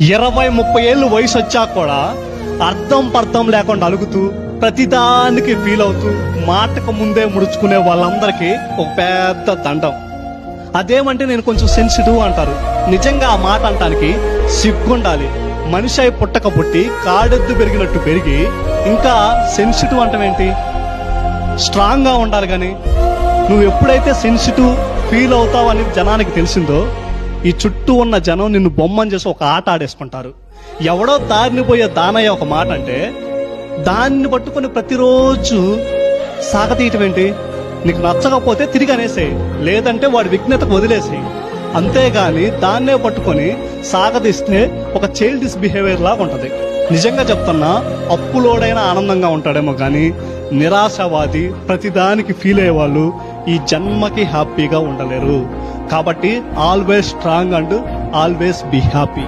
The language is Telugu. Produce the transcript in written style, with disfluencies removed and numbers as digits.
20-30 ఏళ్ళు వయసు వచ్చా కూడా అర్థం పర్థం లేకుండా అలుగుతూ ప్రతిదానికి ఫీల్ అవుతూ మాటకు ముందే ముడుచుకునే వాళ్ళందరికీ ఒక పెద్ద దండం. అదేమంటే నేను కొంచెం సెన్సిటివ్ అంటారు. నిజంగా ఆ మాట అంటానికి సిగ్గుండాలి. మనిషి అయి పుట్టక పుట్టి కాడెద్దు పెరిగినట్టు పెరిగి ఇంకా సెన్సిటివ్ అంటావేంటి? స్ట్రాంగ్ గా ఉండాలి. కానీ నువ్వు ఎప్పుడైతే సెన్సిటివ్ ఫీల్ అవుతావు అని జనానికి తెలిసిందో ఈ చుట్టూ ఉన్న జనం నిన్ను బొమ్మని చేసి ఒక ఆట ఆడేసుకుంటారు. ఎవడో దారిని పోయే దానయ్య ఒక మాట అంటే దాన్ని పట్టుకొని ప్రతిరోజు సాగతీయటం ఏంటి? నీకు నచ్చకపోతే తిరిగి అనేసేయి, లేదంటే వాడి విఘ్నతకు వదిలేసేయి. అంతేగాని దాన్నే పట్టుకొని సాగదీస్తే ఒక చైల్డిష్ బిహేవియర్ లాగా ఉంటది. నిజంగా చెప్తున్నా, అప్పులోడైనా ఆనందంగా ఉంటాడేమో కానీ నిరాశవాది ప్రతిదానికి ఫీల్ అయ్యే వాళ్ళు ఈ జన్మకి హ్యాపీగా ఉండలేరు. కాబట్టి always strong and always be happy.